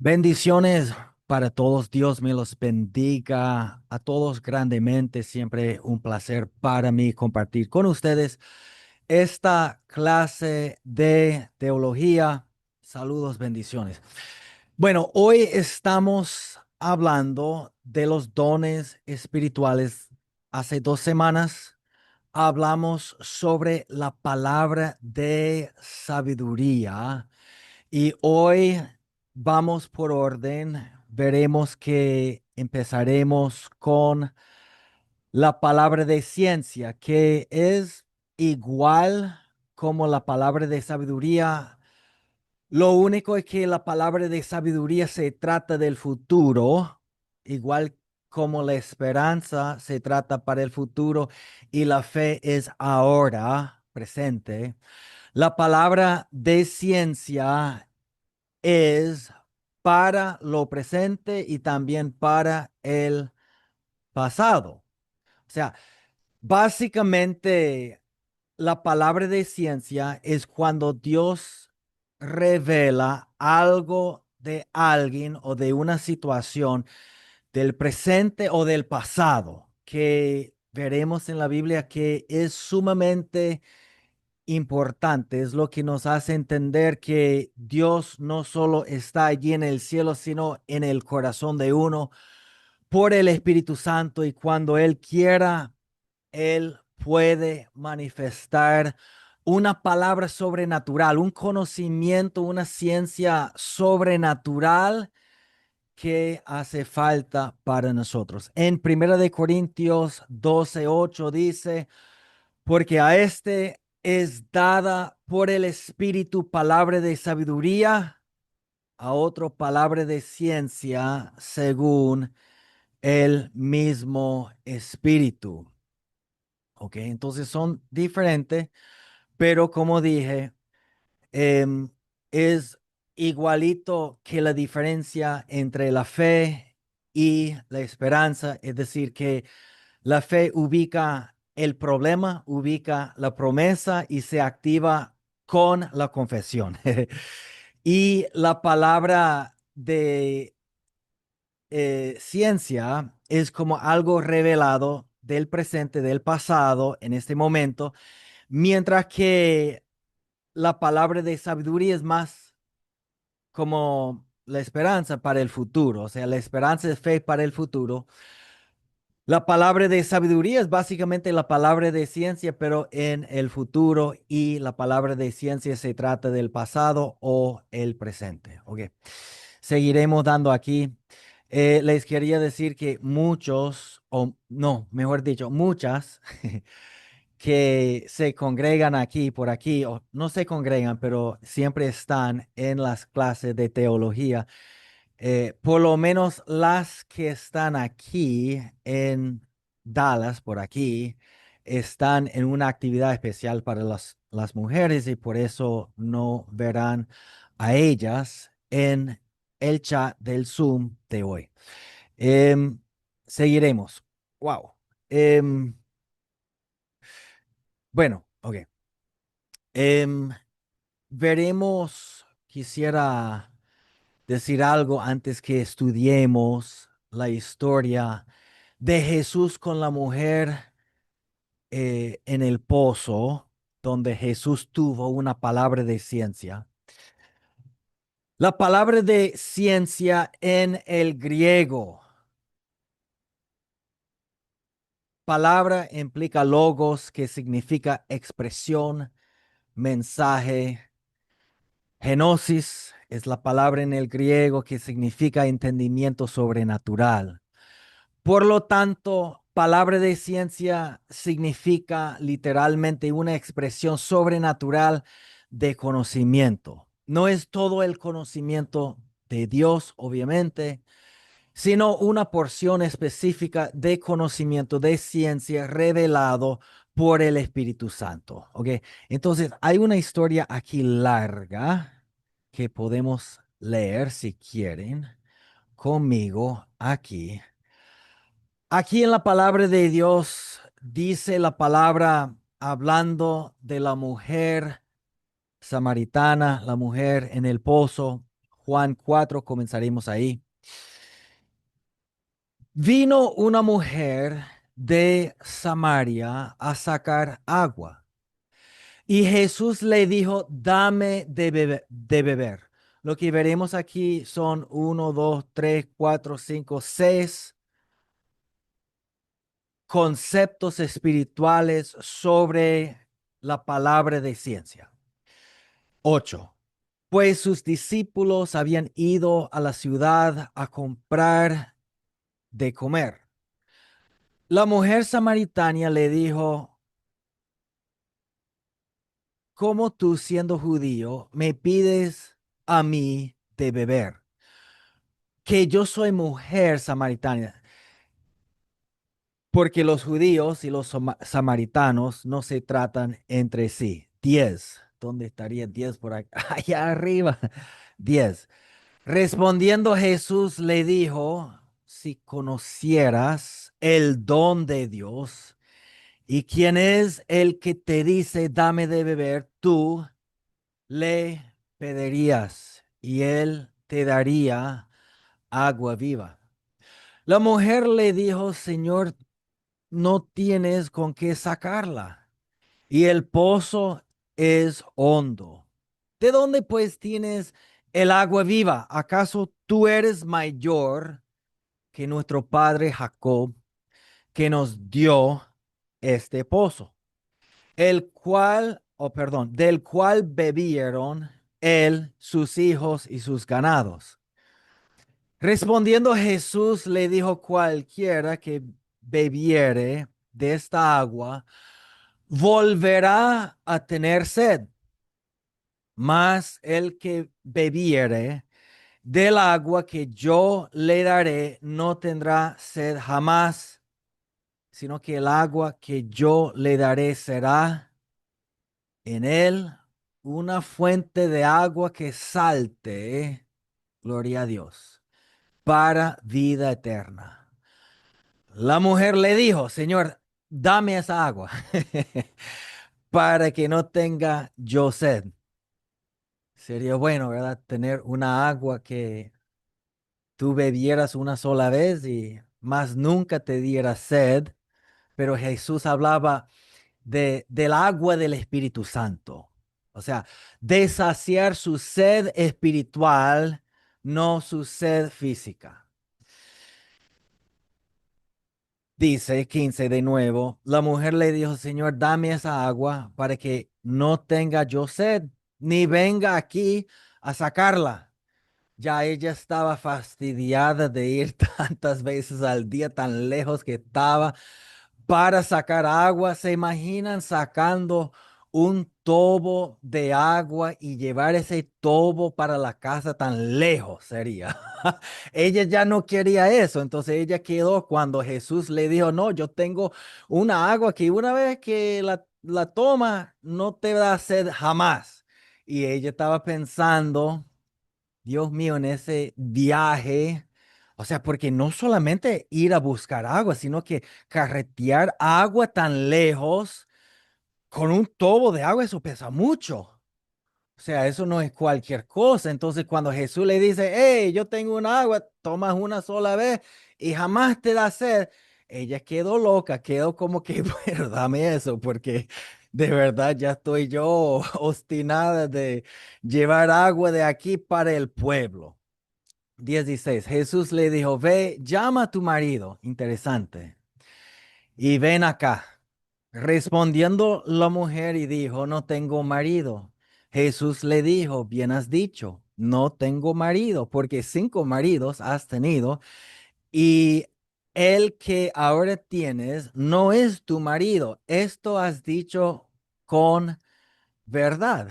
Bendiciones para todos. Dios me los bendiga a todos grandemente. Siempre un placer para mí compartir con ustedes esta clase de teología. Saludos, bendiciones. Bueno, hoy estamos hablando de los dones espirituales. Hace 2 semanas hablamos sobre la palabra de sabiduría. Y hoy vamos por orden. Veremos que empezaremos con la palabra de ciencia, que es igual como la palabra de sabiduría. Lo único es que la palabra de sabiduría se trata del futuro, igual como la esperanza se trata para el futuro y la fe es ahora, presente. La palabra de ciencia es para lo presente y también para el pasado. O sea, básicamente la palabra de ciencia es cuando Dios revela algo de alguien o de una situación del presente o del pasado que veremos en la Biblia que es sumamente importante, es lo que nos hace entender que Dios no solo está allí en el cielo, sino en el corazón de uno por el Espíritu Santo y cuando Él quiera, Él puede manifestar una palabra sobrenatural, un conocimiento, una ciencia sobrenatural que hace falta para nosotros. En Primera de Corintios 12:8 dice, porque a este es dada por el Espíritu palabra de sabiduría, a otro palabra de ciencia según el mismo Espíritu. Ok, entonces son diferentes, pero como dije, em, es igualito que la diferencia entre la fe y la esperanza, es decir, que la fe ubica el problema, ubica la promesa y se activa con la confesión. Y la palabra de ciencia es como algo revelado del presente, del pasado, en este momento, mientras que la palabra de sabiduría es más como la esperanza para el futuro, o sea, la esperanza es fe para el futuro. La palabra de sabiduría es básicamente la palabra de ciencia, pero en el futuro, y la palabra de ciencia se trata del pasado o el presente. Ok. Seguiremos dando aquí. Les quería decir que muchos, o no, mejor dicho, muchas que se congregan aquí, por aquí, o no se congregan, pero siempre están en las clases de teología, por lo menos las que están aquí en Dallas, por aquí, están en una actividad especial para las mujeres y por eso no verán a ellas en el chat del Zoom de hoy. Em, Seguiremos. Wow. Em, bueno, ok. Em, Veremos, quisiera decir algo antes que estudiemos la historia de Jesús con la mujer en el pozo, donde Jesús tuvo una palabra de ciencia. La palabra de ciencia en el griego. Palabra implica logos, que significa expresión, mensaje. Genosis es la palabra en el griego que significa entendimiento sobrenatural. Por lo tanto, palabra de ciencia significa literalmente una expresión sobrenatural de conocimiento. No es todo el conocimiento de Dios, obviamente, sino una porción específica de conocimiento de ciencia revelado por el Espíritu Santo. ¿Ok? Entonces, hay una historia aquí larga que podemos leer si quieren conmigo aquí. Aquí en la palabra de Dios dice la palabra hablando de la mujer samaritana, la mujer en el pozo. Juan 4, comenzaremos ahí. Vino una mujer de Samaria a sacar agua y Jesús le dijo, dame de beber. Lo que veremos aquí son uno, dos, tres, cuatro, cinco, seis conceptos espirituales sobre la palabra de ciencia. 8. Pues sus discípulos habían ido a la ciudad a comprar de comer. La mujer samaritana le dijo, ¿cómo tú siendo judío me pides a mí de beber? Que yo soy mujer samaritana, porque los judíos y los samaritanos no se tratan entre sí. 10. ¿Dónde estaría 10 por acá? Allá arriba. 10. Respondiendo Jesús le dijo, si conocieras el don de Dios y quién es el que te dice, dame de beber, tú le pedirías y él te daría agua viva. La mujer le dijo, Señor, no tienes con qué sacarla y el pozo es hondo. ¿De dónde pues tienes el agua viva? ¿Acaso tú eres mayor que nuestro padre Jacob, que nos dio este pozo, el cual, perdón, del cual bebieron él, sus hijos y sus ganados? Respondiendo Jesús le dijo, cualquiera que bebiere de esta agua volverá a tener sed, mas el que bebiere del agua que yo le daré no tendrá sed jamás, sino que el agua que yo le daré será en él una fuente de agua que salte, gloria a Dios, para vida eterna. La mujer le dijo, Señor, dame esa agua para que no tenga yo sed. Sería bueno, ¿verdad? Tener una agua que tú bebieras una sola vez y más nunca te diera sed. Pero Jesús hablaba del agua del Espíritu Santo. O sea, de saciar su sed espiritual, no su sed física. Dice 15 de nuevo, la mujer le dijo, Señor, dame esa agua para que no tenga yo sed, ni venga aquí a sacarla. Ya ella estaba fastidiada de ir tantas veces al día, tan lejos que estaba para sacar agua. ¿Se imaginan sacando un tobo de agua y llevar ese tobo para la casa tan lejos sería? Ella ya no quería eso, entonces ella quedó cuando Jesús le dijo, no, yo tengo una agua que una vez que la toma no te da sed jamás. Y ella estaba pensando, Dios mío, en ese viaje. O sea, porque no solamente ir a buscar agua, sino que carretear agua tan lejos con un tobo de agua, eso pesa mucho. O sea, eso no es cualquier cosa. Entonces, cuando Jesús le dice, hey, yo tengo un agua, tomas una sola vez y jamás te da sed, ella quedó loca, quedó como que, bueno, dame eso, porque de verdad ya estoy yo obstinada de llevar agua de aquí para el pueblo. 16. Jesús le dijo, ve, llama a tu marido, interesante, y ven acá. Respondiendo la mujer y dijo, no tengo marido. Jesús le dijo, bien has dicho, no tengo marido, porque 5 maridos has tenido y el que ahora tienes no es tu marido. Esto has dicho con verdad.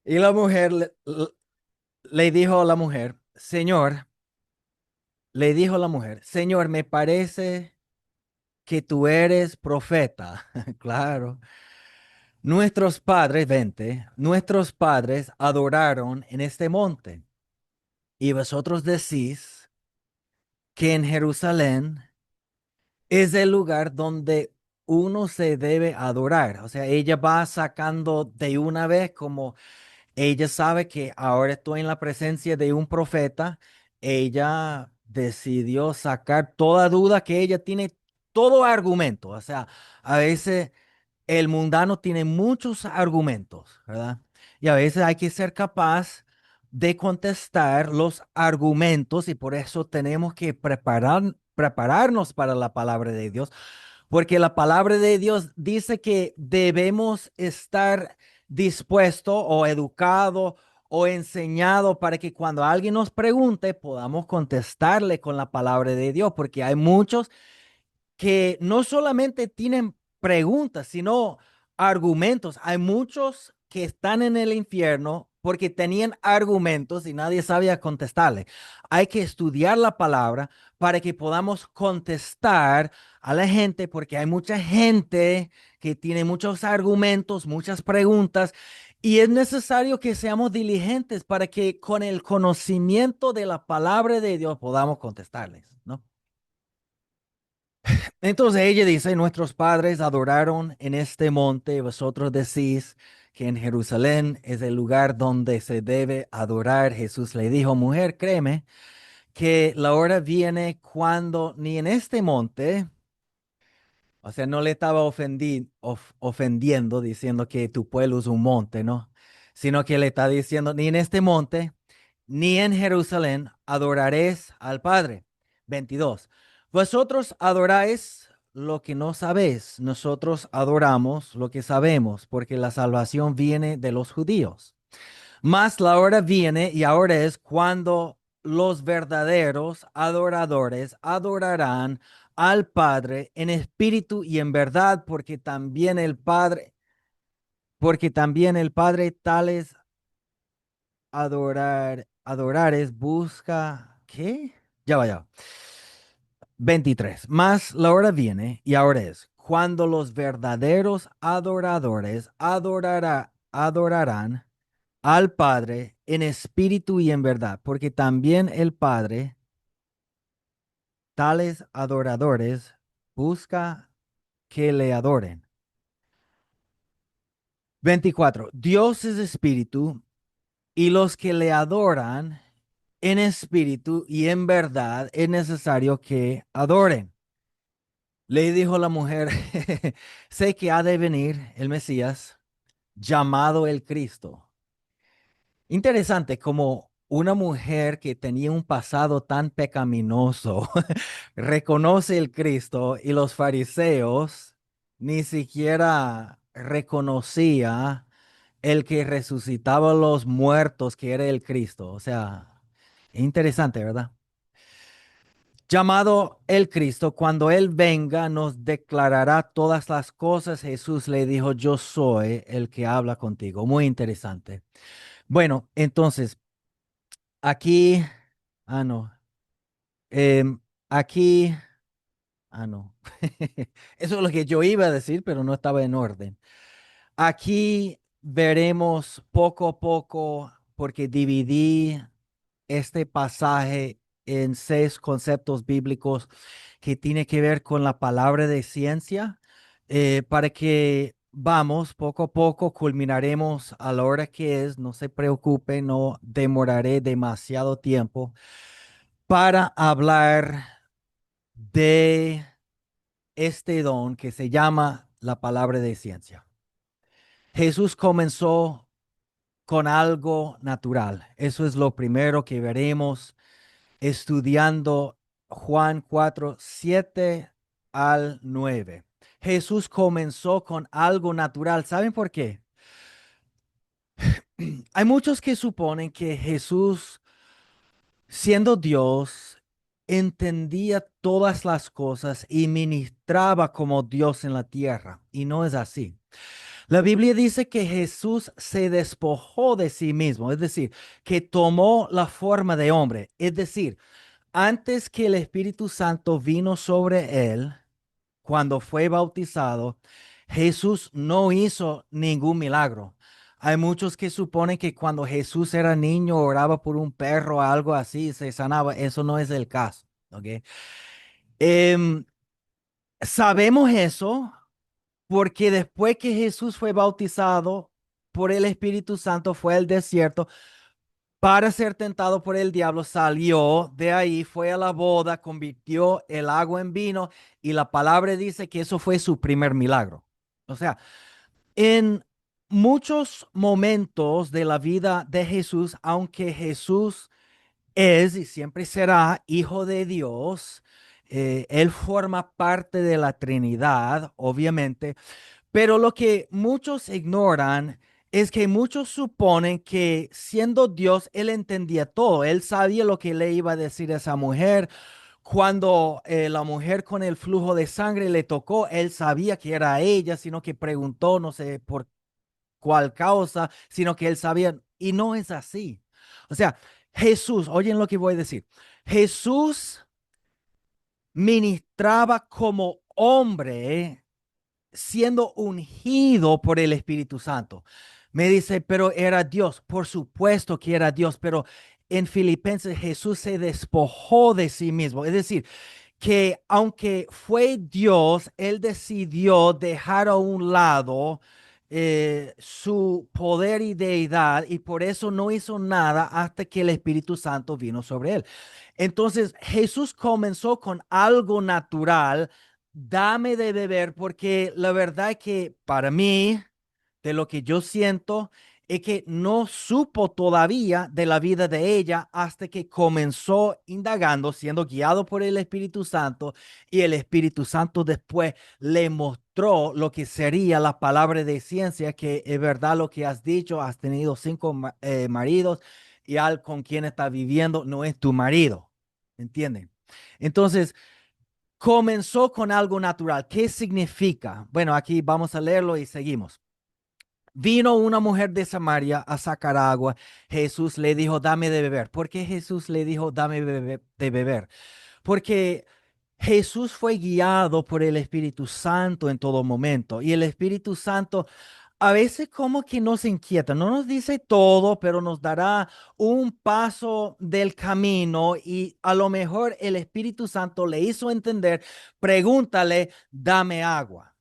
Y la mujer le dijo a la mujer, Señor, le dijo la mujer, Señor, me parece que tú eres profeta. Claro. Nuestros padres, vente, nuestros padres adoraron en este monte. Y vosotros decís que en Jerusalén es el lugar donde uno se debe adorar. O sea, ella va sacando de una vez como Ella sabe que ahora estoy en la presencia de un profeta. Ella decidió sacar toda duda que ella tiene todo argumento. O sea, a veces el mundano tiene muchos argumentos, ¿verdad? Y a veces hay que ser capaz de contestar los argumentos y por eso tenemos que prepararnos para la palabra de Dios, porque la palabra de Dios dice que debemos estar dispuesto o educado o enseñado para que cuando alguien nos pregunte podamos contestarle con la palabra de Dios, porque hay muchos que no solamente tienen preguntas, sino argumentos. Hay muchos que están en el infierno porque tenían argumentos y nadie sabía contestarle. Hay que estudiar la palabra para que podamos contestar a la gente, porque hay mucha gente que tiene muchos argumentos, muchas preguntas, y es necesario que seamos diligentes para que con el conocimiento de la palabra de Dios podamos contestarles, ¿no? Entonces ella dice, nuestros padres adoraron en este monte, vosotros decís que en Jerusalén es el lugar donde se debe adorar. Jesús le dijo, mujer, créeme que la hora viene cuando ni en este monte, o sea, no le estaba ofendiendo diciendo que tu pueblo es un monte, ¿no? Sino que le está diciendo, ni en este monte, ni en Jerusalén adoraréis al Padre. 22. Vosotros adoráis lo que no sabéis, nosotros adoramos lo que sabemos, porque la salvación viene de los judíos. Mas la hora viene y ahora es cuando los verdaderos adoradores adorarán al Padre en espíritu y en verdad, porque también el Padre tales adorares busca, ¿qué? Ya vaya. 23. Mas la hora viene y ahora es cuando los verdaderos adoradores adorarán al Padre en espíritu y en verdad, porque también el Padre, tales adoradores, busca que le adoren. 24. Dios es espíritu y los que le adoran en espíritu y en verdad es necesario que adoren. Le dijo la mujer, sé que ha de venir el Mesías, llamado el Cristo. Interesante, como una mujer que tenía un pasado tan pecaminoso reconoce el Cristo y los fariseos ni siquiera reconocía el que resucitaba a los muertos, que era el Cristo. O sea, interesante, ¿verdad? Llamado el Cristo, cuando Él venga, nos declarará todas las cosas. Jesús le dijo, yo soy el que habla contigo. Muy interesante. Bueno, entonces, aquí, no, aquí, no. Eso es lo que yo iba a decir, pero no estaba en orden. Aquí veremos poco a poco, porque dividí este pasaje en 6 conceptos bíblicos que tiene que ver con la palabra de ciencia, para que vamos poco a poco, culminaremos a la hora que es, no se preocupe, no demoraré demasiado tiempo para hablar de este don que se llama la palabra de ciencia. Jesús comenzó con algo natural. Eso es lo primero que veremos estudiando Juan 4:7 al 9. Jesús comenzó con algo natural. ¿Saben por qué? Hay muchos que suponen que Jesús, siendo Dios, entendía todas las cosas y ministraba como Dios en la tierra. Y no es así. La Biblia dice que Jesús se despojó de sí mismo, es decir, que tomó la forma de hombre. Es decir, antes que el Espíritu Santo vino sobre él, cuando fue bautizado, Jesús no hizo ningún milagro. Hay muchos que suponen que cuando Jesús era niño oraba por un perro o algo así, se sanaba. Eso no es el caso. ¿Ok? Em, Sabemos eso porque después que Jesús fue bautizado, por el Espíritu Santo, fue al desierto para ser tentado por el diablo, salió de ahí, fue a la boda, convirtió el agua en vino y la palabra dice que eso fue su primer milagro. O sea, en muchos momentos de la vida de Jesús, aunque Jesús es y siempre será hijo de Dios, él forma parte de la Trinidad, obviamente, pero lo que muchos ignoran es que muchos suponen que siendo Dios, él entendía todo, él sabía lo que le iba a decir a esa mujer. Cuando la mujer con el flujo de sangre le tocó, él sabía que era ella, sino que preguntó, no sé por cuál causa, sino que él sabía, y no es así. O sea, Jesús, oyen lo que voy a decir, Jesús ministraba como hombre siendo ungido por el Espíritu Santo. Me dice, pero era Dios. Por supuesto que era Dios, pero en Filipenses Jesús se despojó de sí mismo. Es decir, que aunque fue Dios, él decidió dejar a un lado su poder y deidad y por eso no hizo nada hasta que el Espíritu Santo vino sobre él. Entonces Jesús comenzó con algo natural, dame de beber, porque la verdad es que para mí, de lo que yo siento, es que no supo todavía de la vida de ella hasta que comenzó indagando, siendo guiado por el Espíritu Santo, y el Espíritu Santo después le mostró lo que sería la palabra de ciencia, que es verdad lo que has dicho, has tenido cinco maridos y al con quien estás viviendo no es tu marido, ¿entienden? Entonces, comenzó con algo natural. ¿Qué significa? Bueno, aquí vamos a leerlo y seguimos. Vino una mujer de Samaria a sacar agua. Jesús le dijo, dame de beber. ¿Por qué Jesús le dijo, dame de beber? Porque Jesús fue guiado por el Espíritu Santo en todo momento. Y el Espíritu Santo a veces como que nos inquieta, no nos dice todo, pero nos dará un paso del camino y a lo mejor el Espíritu Santo le hizo entender, pregúntale, dame agua.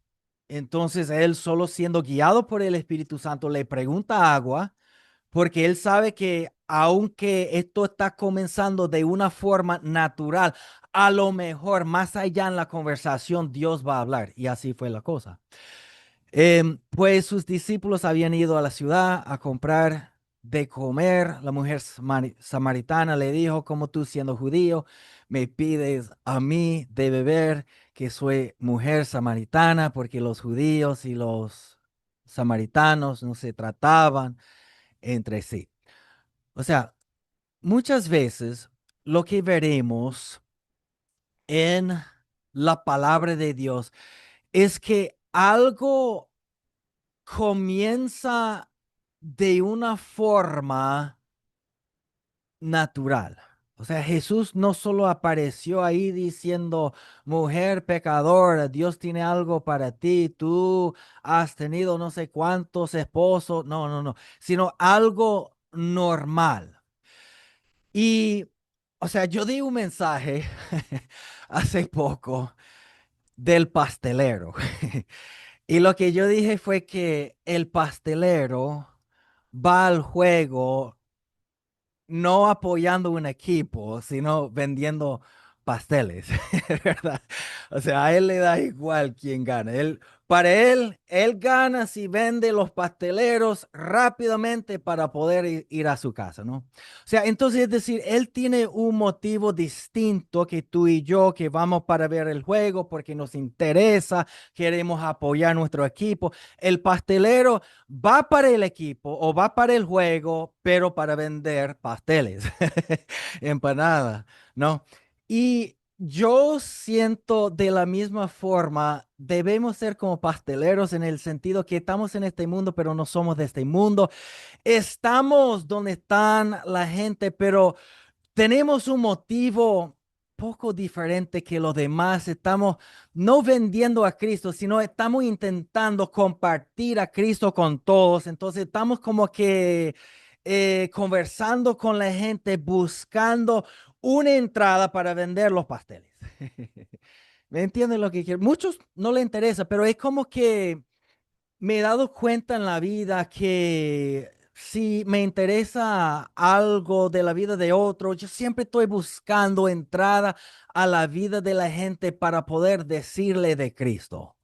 Entonces él solo siendo guiado por el Espíritu Santo le pregunta agua porque él sabe que aunque esto está comenzando de una forma natural, a lo mejor más allá en la conversación Dios va a hablar y así fue la cosa. Pues sus discípulos habían ido a la ciudad a comprar de comer. La mujer samaritana le dijo, como tú siendo judío, me pides a mí de beber, que soy mujer samaritana, porque los judíos y los samaritanos no se trataban entre sí. O sea, muchas veces lo que veremos en la palabra de Dios es que algo comienza de una forma natural. O sea, Jesús no solo apareció ahí diciendo, mujer pecadora, Dios tiene algo para ti, tú has tenido no sé cuántos esposos, no, no, no, sino algo normal. Y, o sea, yo di un mensaje hace poco del pastelero. Y lo que yo dije fue que el pastelero va al juego no apoyando un equipo, sino vendiendo pasteles, ¿verdad? O sea, a él le da igual quién gana. Para él, él gana si vende los pasteleros rápidamente para poder ir a su casa, ¿no? O sea, entonces es decir, él tiene un motivo distinto que tú y yo, que vamos para ver el juego porque nos interesa, queremos apoyar nuestro equipo. El pastelero va para el equipo o va para el juego, pero para vender pasteles, empanadas, ¿no? Y yo siento de la misma forma, debemos ser como pasteleros en el sentido que estamos en este mundo, pero no somos de este mundo. Estamos donde están la gente, pero tenemos un motivo poco diferente que los demás. Estamos no vendiendo a Cristo, sino estamos intentando compartir a Cristo con todos. Entonces estamos como que conversando con la gente, buscando una entrada para vender los pasteles. ¿Me entienden lo que quiero? Muchos no le interesa, pero es como que me he dado cuenta en la vida que si me interesa algo de la vida de otro, yo siempre estoy buscando entrada a la vida de la gente para poder decirle de Cristo.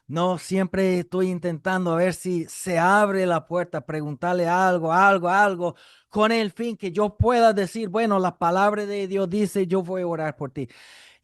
No, siempre estoy intentando a ver si se abre la puerta, preguntarle algo, con el fin que yo pueda decir, bueno, la palabra de Dios dice, yo voy a orar por ti.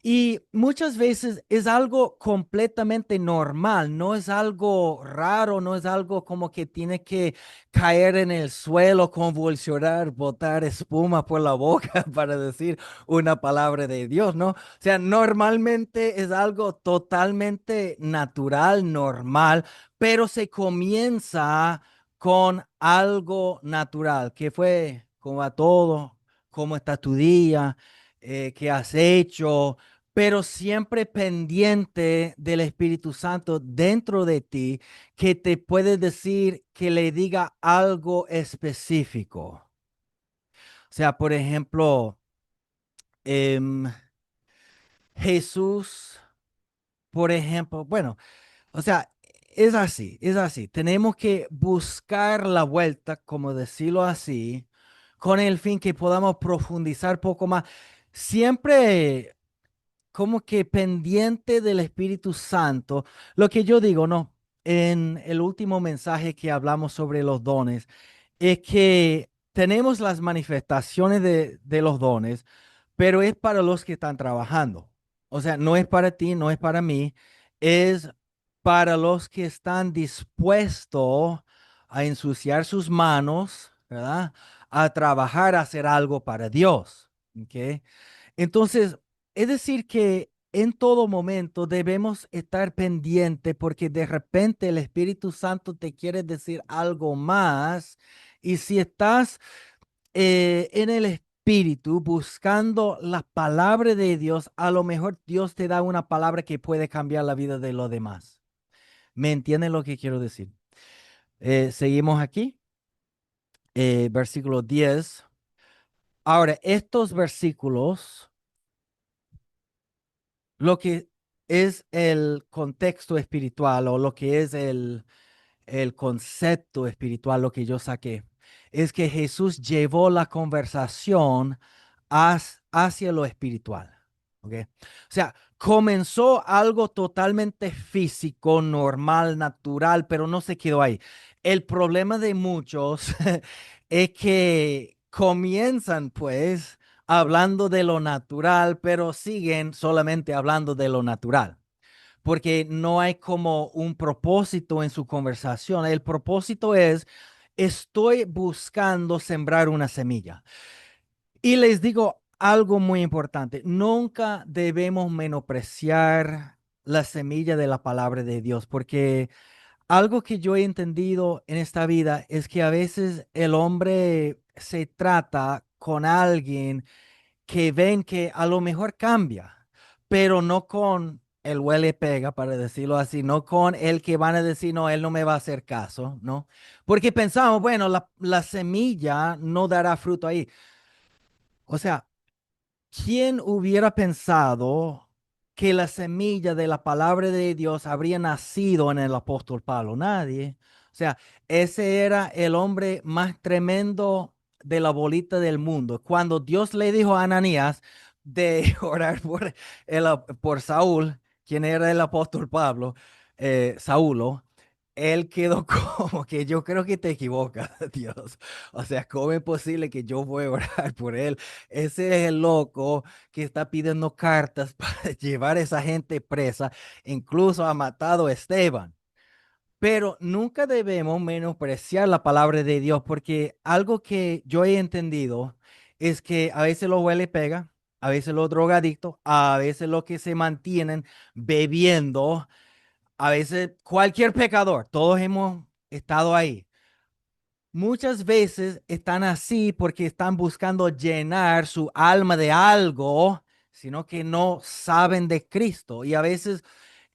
Y muchas veces es algo completamente normal, no es algo raro, no es algo como que tiene que caer en el suelo, convulsionar, botar espuma por la boca para decir una palabra de Dios, ¿no? O sea, normalmente es algo totalmente natural, normal, pero se comienza con algo natural, que fue como a todo, cómo está tu día, qué has hecho, pero siempre pendiente del Espíritu Santo dentro de ti que te puede decir que le diga algo específico. O sea, por ejemplo, em, Jesús, por ejemplo, bueno, o sea, es así, es así. Tenemos que buscar la vuelta, como decirlo así, con el fin que podamos profundizar poco más. Siempre como que pendiente del Espíritu Santo, lo que yo digo, ¿no? En el último mensaje que hablamos sobre los dones, es que tenemos las manifestaciones de los dones, pero es para los que están trabajando. O sea, no es para ti, no es para mí, es para los que están dispuestos a ensuciar sus manos, ¿verdad? A trabajar, a hacer algo para Dios. ¿Ok? Entonces, es decir que en todo momento debemos estar pendiente porque de repente el Espíritu Santo te quiere decir algo más. Y si estás en el Espíritu buscando la palabra de Dios, a lo mejor Dios te da una palabra que puede cambiar la vida de los demás. ¿Me entienden lo que quiero decir? Seguimos aquí, versículo 10. Ahora, estos versículos lo que es el contexto espiritual o lo que es el concepto espiritual, lo que yo saqué, es que Jesús llevó la conversación hacia lo espiritual. ¿Ok? O sea, comenzó algo totalmente físico, normal, natural, pero no se quedó ahí. El problema de muchos es que comienzan pues hablando de lo natural, pero siguen solamente hablando de lo natural porque no hay como un propósito en su conversación. El propósito es, estoy buscando sembrar una semilla. Y les digo algo muy importante, nunca debemos menospreciar la semilla de la palabra de Dios, porque algo que yo he entendido en esta vida es que a veces el hombre se trata con alguien que ven que a lo mejor cambia, pero no con el huele pega, para decirlo así, no con el que van a decir, no, él no me va a hacer caso, ¿no? Porque pensamos, bueno, la semilla no dará fruto ahí. O sea, ¿quién hubiera pensado que la semilla de la palabra de Dios habría nacido en el apóstol Pablo? Nadie. O sea, ese era el hombre más tremendo de la bolita del mundo. Cuando Dios le dijo a Ananías de orar por Saúl, quien era el apóstol Pablo, Saulo, él quedó como que yo creo que te equivocas, Dios. O sea, ¿cómo es posible que yo voy a orar por él? Ese es el loco que está pidiendo cartas para llevar a esa gente presa, incluso ha matado a Esteban. Pero nunca debemos menospreciar la palabra de Dios, porque algo que yo he entendido es que a veces los huele pega, a veces los drogadictos, a veces los que se mantienen bebiendo, a veces cualquier pecador, todos hemos estado ahí. Muchas veces están así porque están buscando llenar su alma de algo, sino que no saben de Cristo. Y a veces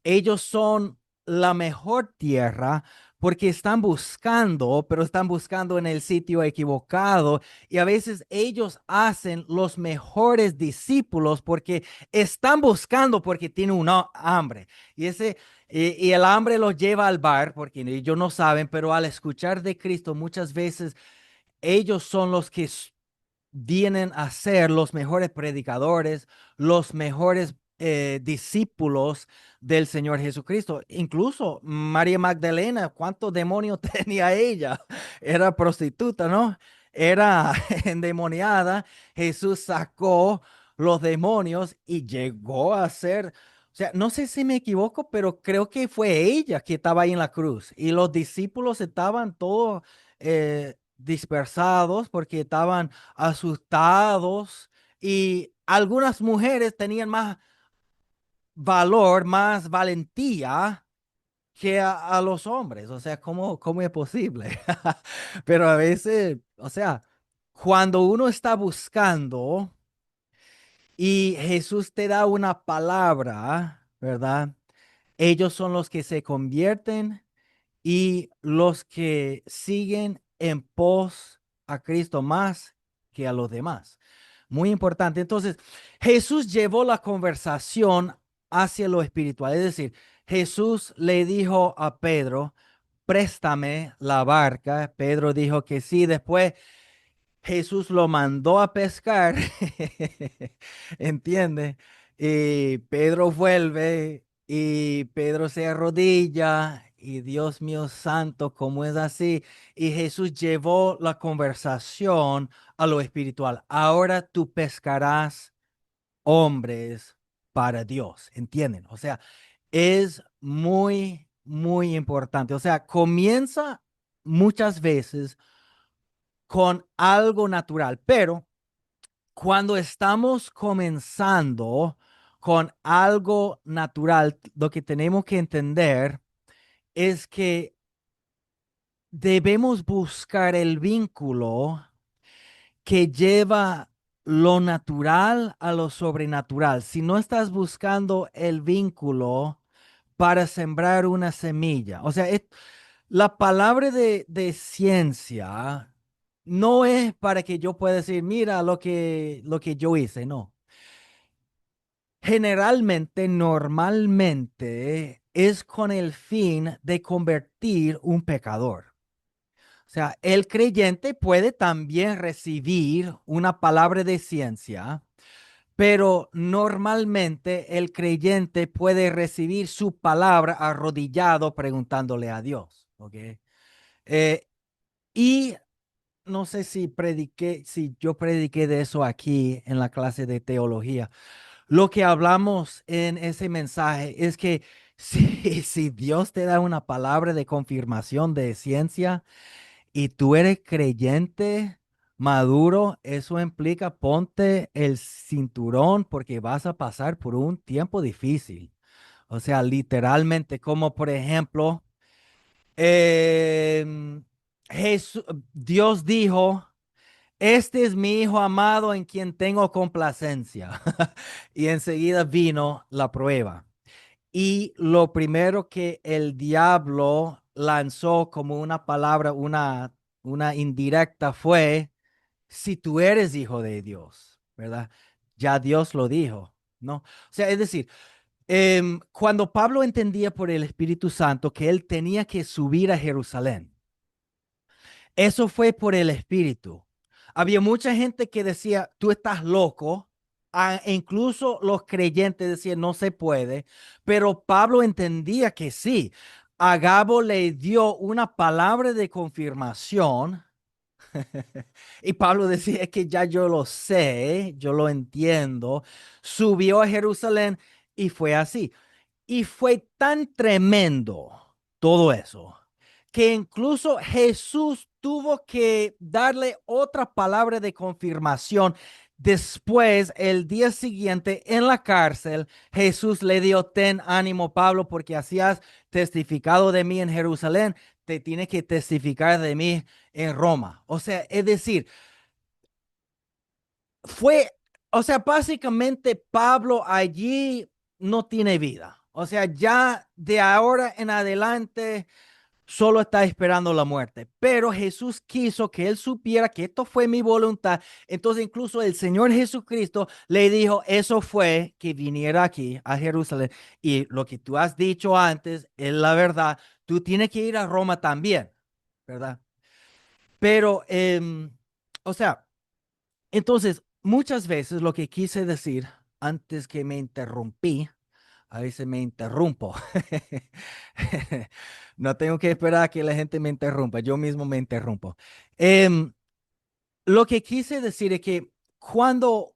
ellos son la mejor tierra porque están buscando, pero están buscando en el sitio equivocado. Y a veces ellos hacen los mejores discípulos porque están buscando porque tienen una hambre. Y ese Y el hambre los lleva al bar, porque ellos no saben, pero al escuchar de Cristo muchas veces ellos son los que vienen a ser los mejores predicadores, los mejores discípulos del Señor Jesucristo. Incluso María Magdalena, ¿cuántos demonios tenía ella? Era prostituta, ¿no? Era endemoniada. Jesús sacó los demonios y llegó a ser, o sea, no sé si me equivoco, pero creo que fue ella que estaba ahí en la cruz y los discípulos estaban todos dispersados porque estaban asustados y algunas mujeres tenían más valor, más valentía que a los hombres. O sea, ¿cómo es posible? Pero a veces, o sea, cuando uno está buscando y Jesús te da una palabra, ¿verdad? Ellos son los que se convierten y los que siguen en pos a Cristo más que a los demás. Muy importante. Entonces, Jesús llevó la conversación hacia lo espiritual. Es decir, Jesús le dijo a Pedro, préstame la barca. Pedro dijo que sí. Después Jesús lo mandó a pescar, ¿entiende? Y Pedro vuelve y Pedro se arrodilla y Dios mío santo, ¿cómo es así? Y Jesús llevó la conversación a lo espiritual. Ahora tú pescarás hombres para Dios, ¿entienden? O sea, es muy, muy importante. O sea, comienza muchas veces con algo natural, pero cuando estamos comenzando con algo natural, lo que tenemos que entender es que debemos buscar el vínculo que lleva lo natural a lo sobrenatural. Si no estás buscando el vínculo para sembrar una semilla, o sea, la palabra de ciencia no es para que yo pueda decir, mira lo que yo hice, no. Generalmente, normalmente, es con el fin de convertir un pecador. O sea, el creyente puede también recibir una palabra de ciencia, pero normalmente el creyente puede recibir su palabra arrodillado preguntándole a Dios. ¿Ok? Eh, y no sé si yo prediqué de eso aquí en la clase de teología. Lo que hablamos en ese mensaje es que si Dios te da una palabra de confirmación de ciencia y tú eres creyente maduro, eso implica ponte el cinturón porque vas a pasar por un tiempo difícil. O sea, literalmente, como por ejemplo, em, Dios dijo, este es mi hijo amado en quien tengo complacencia. Y enseguida vino la prueba. Y lo primero que el diablo lanzó como una palabra, una indirecta fue, si tú eres hijo de Dios, ¿verdad? Ya Dios lo dijo, ¿no? O sea, es decir, cuando Pablo entendía por el Espíritu Santo que él tenía que subir a Jerusalén, eso fue por el Espíritu. Había mucha gente que decía, tú estás loco. E incluso los creyentes decían, no se puede. Pero Pablo entendía que sí. Agabo le dio una palabra de confirmación. Y Pablo decía, es que ya yo lo sé, yo lo entiendo. Subió a Jerusalén y fue así. Y fue tan tremendo todo eso que incluso Jesús tuvo que darle otra palabra de confirmación. Después, el día siguiente, en la cárcel, Jesús le dio, ten ánimo, Pablo, porque así has testificado de mí en Jerusalén, te tienes que testificar de mí en Roma. O sea, es decir, fue, o sea, básicamente Pablo allí no tiene vida. O sea, ya de ahora en adelante solo está esperando la muerte. Pero Jesús quiso que él supiera que esto fue mi voluntad. Entonces incluso el Señor Jesucristo le dijo, eso fue que viniera aquí a Jerusalén. Y lo que tú has dicho antes es la verdad. Tú tienes que ir a Roma también, ¿verdad? Pero, o sea, entonces muchas veces lo que quise decir antes que me interrumpí, a veces me interrumpo. No tengo que esperar a que la gente me interrumpa, yo mismo me interrumpo. Em, lo que quise decir es que cuando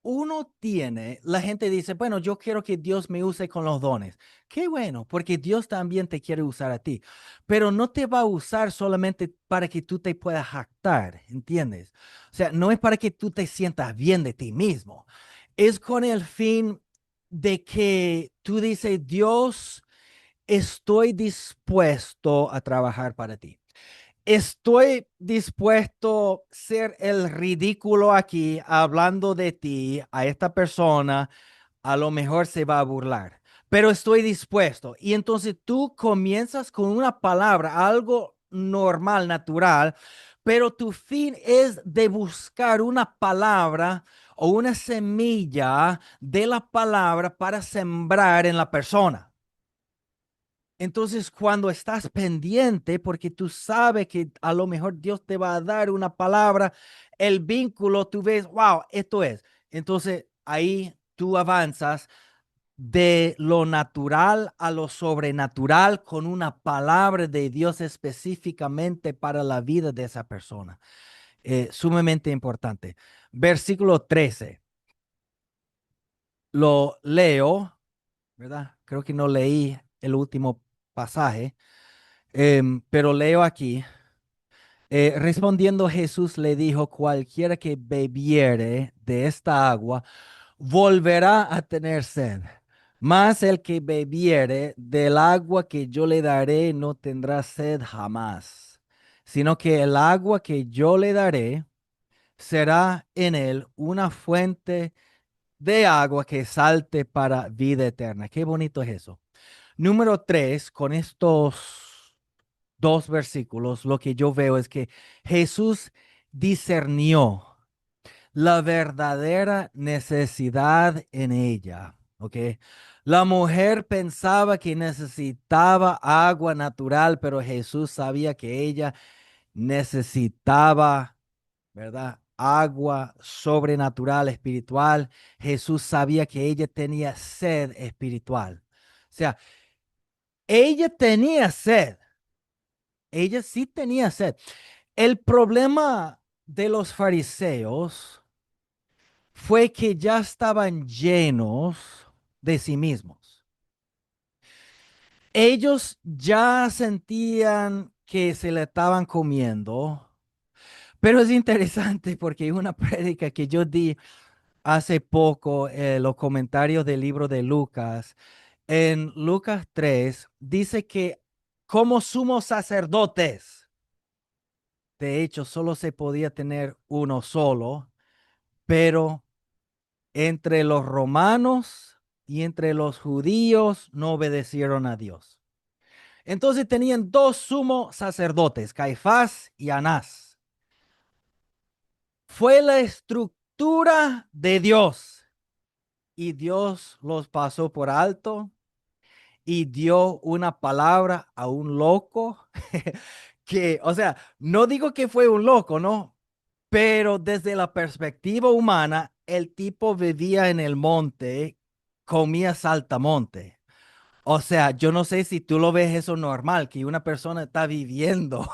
uno tiene, la gente dice, bueno, yo quiero que Dios me use con los dones. Qué bueno, porque Dios también te quiere usar a ti, pero no te va a usar solamente para que tú te puedas jactar, ¿entiendes? O sea, no es para que tú te sientas bien de ti mismo, es con el fin de que tú dices, Dios, estoy dispuesto a trabajar para ti. Estoy dispuesto a ser el ridículo aquí hablando de ti a esta persona, a lo mejor se va a burlar, pero estoy dispuesto. Y entonces tú comienzas con una palabra, algo normal, natural, pero tu fin es de buscar una palabra o una semilla de la palabra para sembrar en la persona. Entonces, cuando estás pendiente, porque tú sabes que a lo mejor Dios te va a dar una palabra, el vínculo, tú ves, wow, esto es. Entonces, ahí tú avanzas de lo natural a lo sobrenatural con una palabra de Dios específicamente para la vida de esa persona. Sumamente importante. Versículo 13. Lo leo, ¿verdad? Creo que no leí el último pasaje. Pero leo aquí, respondiendo Jesús le dijo, cualquiera que bebiere de esta agua volverá a tener sed, mas el que bebiere del agua que yo le daré no tendrá sed jamás, sino que el agua que yo le daré será en él una fuente de agua que salte para vida eterna. Qué bonito es eso. Número 3, con estos dos versículos, lo que yo veo es que Jesús discernió la verdadera necesidad en ella, ¿ok? La mujer pensaba que necesitaba agua natural, pero Jesús sabía que ella necesitaba, ¿verdad? Agua sobrenatural, espiritual. Jesús sabía que ella tenía sed espiritual. O sea, ella tenía sed. Ella sí tenía sed. El problema de los fariseos fue que ya estaban llenos de sí mismos. Ellos ya sentían que se le estaban comiendo, pero es interesante porque una prédica que yo di hace poco, los comentarios del libro de Lucas, en Lucas 3, dice que como sumos sacerdotes, de hecho, solo se podía tener uno solo, pero entre los romanos y entre los judíos no obedecieron a Dios. Entonces tenían dos sumos sacerdotes, Caifás y Anás. Fue la estructura de Dios y Dios los pasó por alto y dio una palabra a un loco que, o sea, no digo que fue un loco, ¿no? Pero desde la perspectiva humana, el tipo vivía en el monte, comía saltamonte. O sea, yo no sé si tú lo ves eso normal, que una persona está viviendo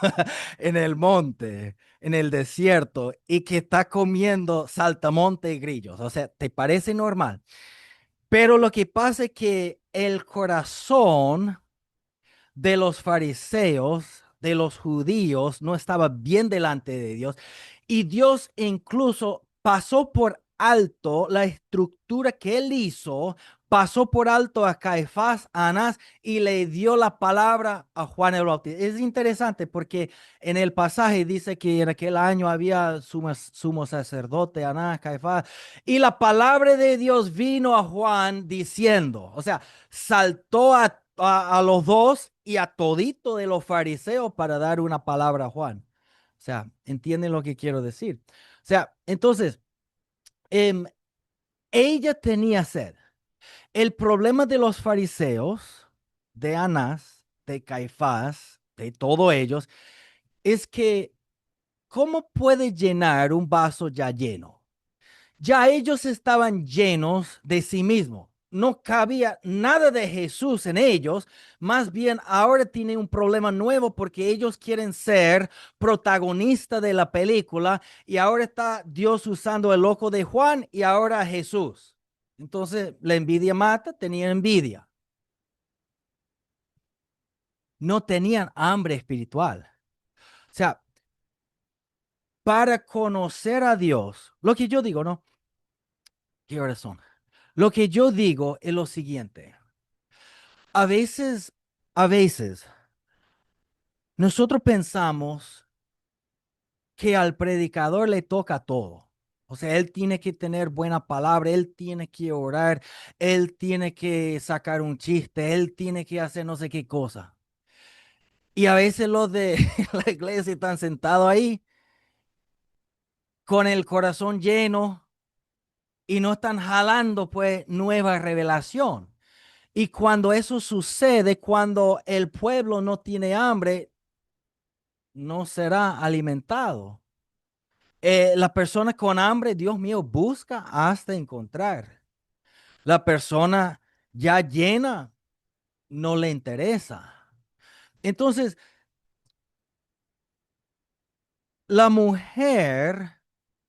en el monte, en el desierto, y que está comiendo saltamonte y grillos. O sea, ¿te parece normal? Pero lo que pasa es que el corazón de los fariseos, de los judíos, no estaba bien delante de Dios. Y Dios incluso pasó por alto la estructura que él hizo, pasó por alto a Caifás, a Anás y le dio la palabra a Juan el Bautista. Es interesante porque en el pasaje dice que en aquel año había sumo sacerdote, Anás, Caifás, y la palabra de Dios vino a Juan diciendo, o sea, saltó a los dos y a todito de los fariseos para dar una palabra a Juan. O sea, ¿entienden lo que quiero decir? O sea, entonces, em, ella tenía sed. El problema de los fariseos, de Anás, de Caifás, de todos ellos, es que ¿cómo puede llenar un vaso ya lleno? Ya ellos estaban llenos de sí mismos. No cabía nada de Jesús en ellos. Más bien ahora tienen un problema nuevo porque ellos quieren ser protagonistas de la película y ahora está Dios usando el ojo de Juan y ahora Jesús. Entonces la envidia mata, tenían envidia. No tenían hambre espiritual. O sea, para conocer a Dios, lo que yo digo, ¿no? ¿Qué horas son? Lo que yo digo es lo siguiente. A veces, a veces, nosotros pensamos que al predicador le toca todo. O sea, él tiene que tener buena palabra, él tiene que orar, él tiene que sacar un chiste, él tiene que hacer no sé qué cosa. Y a veces los de la iglesia están sentados ahí con el corazón lleno y no están jalando pues nueva revelación. Y cuando eso sucede, cuando el pueblo no tiene hambre, no será alimentado. La persona con hambre, Dios mío, busca hasta encontrar. La persona ya llena no le interesa. Entonces, la mujer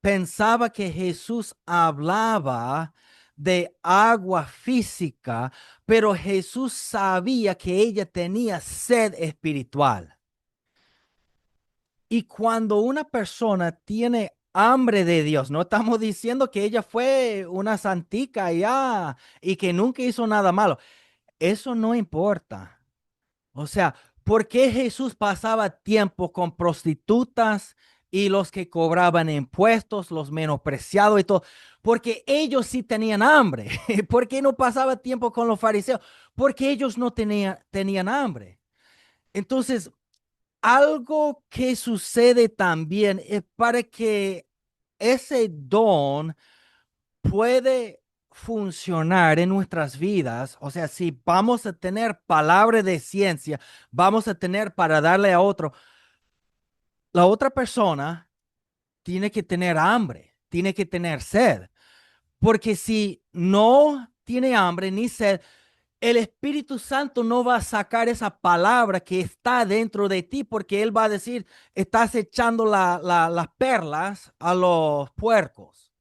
pensaba que Jesús hablaba de agua física, pero Jesús sabía que ella tenía sed espiritual. Y cuando una persona tiene hambre de Dios, no estamos diciendo que ella fue una santica ya y que nunca hizo nada malo. Eso no importa. O sea, ¿por qué Jesús pasaba tiempo con prostitutas y los que cobraban impuestos, los menospreciados y todo? Porque ellos sí tenían hambre. ¿Por qué no pasaba tiempo con los fariseos? Porque ellos no tenían hambre. Entonces, algo que sucede también es para que ese don puede funcionar en nuestras vidas. O sea, si vamos a tener palabra de ciencia, vamos a tener para darle a otro, la otra persona tiene que tener hambre, tiene que tener sed. Porque si no tiene hambre ni sed, el Espíritu Santo no va a sacar esa palabra que está dentro de ti porque Él va a decir, estás echando las perlas a los puercos.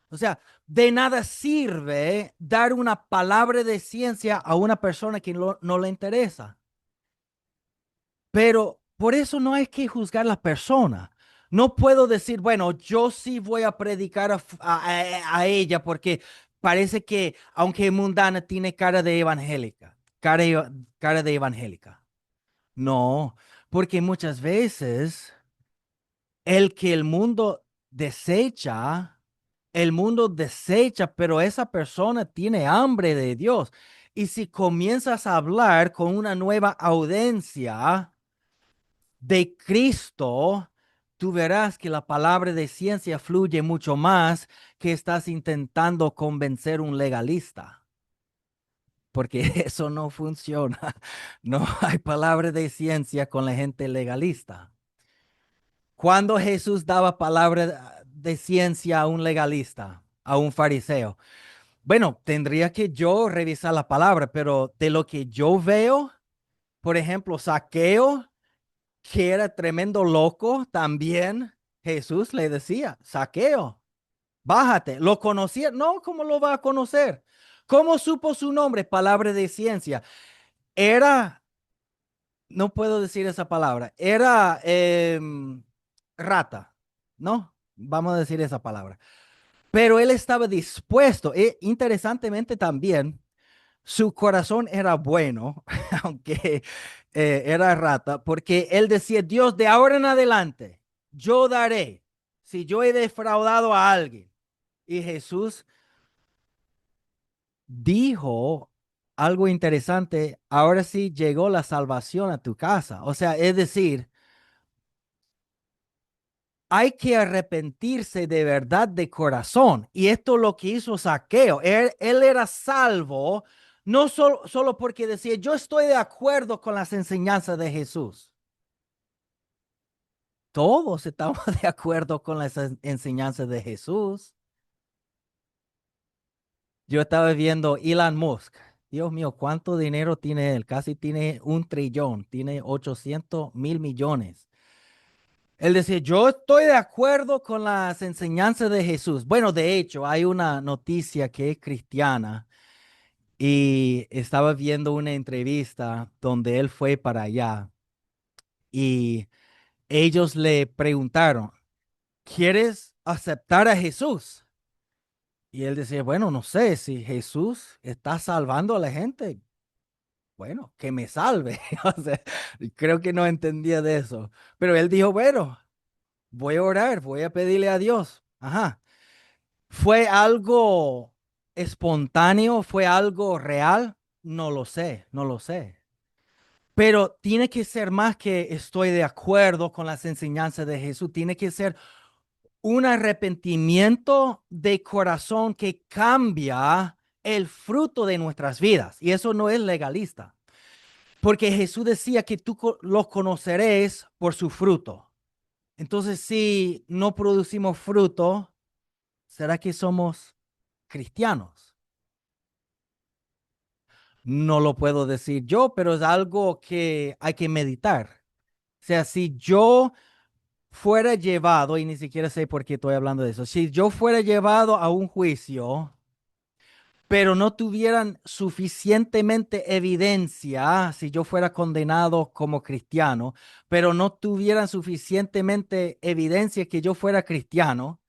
O sea, de nada sirve dar una palabra de ciencia a una persona que no le interesa. Pero por eso no hay que juzgar a la persona. No puedo decir, bueno, yo sí voy a predicar a ella porque parece que, aunque mundana, tiene cara de evangélica, cara de evangélica. No, porque muchas veces el mundo desecha, el mundo desecha, pero esa persona tiene hambre de Dios. Y si comienzas a hablar con una nueva audiencia, de Cristo, tú verás que la palabra de ciencia fluye mucho más que estás intentando convencer un legalista, porque eso no funciona. No hay palabra de ciencia con la gente legalista. Cuando Jesús daba palabra de ciencia a un legalista, a un fariseo, bueno, tendría que yo revisar la palabra, pero de lo que yo veo, por ejemplo, Saqueo, que era tremendo loco, también Jesús le decía, Saqueo, bájate. ¿Lo conocía? No, ¿cómo lo va a conocer? ¿Cómo supo su nombre? Palabra de ciencia. Era, no puedo decir esa palabra, era rata, ¿no? Vamos a decir esa palabra. Pero él estaba dispuesto, e interesantemente también, su corazón era bueno, aunque era rata, porque él decía, Dios, de ahora en adelante, yo daré, si yo he defraudado a alguien. Y Jesús dijo algo interesante, ahora sí llegó la salvación a tu casa. O sea, es decir, hay que arrepentirse de verdad de corazón. Y esto es lo que hizo Zaqueo. Él era salvo, no solo porque decía, yo estoy de acuerdo con las enseñanzas de Jesús. Todos estamos de acuerdo con las enseñanzas de Jesús. Yo estaba viendo Elon Musk. Dios mío, ¿cuánto dinero tiene él? Casi tiene 1 trillón, tiene 800.000 millones. Él decía, yo estoy de acuerdo con las enseñanzas de Jesús. Bueno, de hecho, hay una noticia que es cristiana y estaba viendo una entrevista donde él fue para allá y ellos le preguntaron, ¿quieres aceptar a Jesús? Y él decía, bueno, no sé, si Jesús está salvando a la gente, bueno, que me salve. O sea, creo que no entendía de eso. Pero él dijo, bueno, voy a orar, voy a pedirle a Dios. Ajá. ¿Fue algo espontáneo? ¿Fue algo real? No lo sé, no lo sé. Pero tiene que ser más que estoy de acuerdo con las enseñanzas de Jesús. Tiene que ser un arrepentimiento de corazón que cambia el fruto de nuestras vidas. Y eso no es legalista. Porque Jesús decía que tú los conoceréis por su fruto. Entonces, si no producimos fruto, ¿será que somos cristianos? No lo puedo decir yo, pero es algo que hay que meditar. O sea, si yo fuera llevado, y ni siquiera sé por qué estoy hablando de eso, si yo fuera llevado a un juicio, pero no tuvieran suficientemente evidencia, si yo fuera condenado como cristiano, pero no tuvieran suficientemente evidencia que yo fuera cristiano,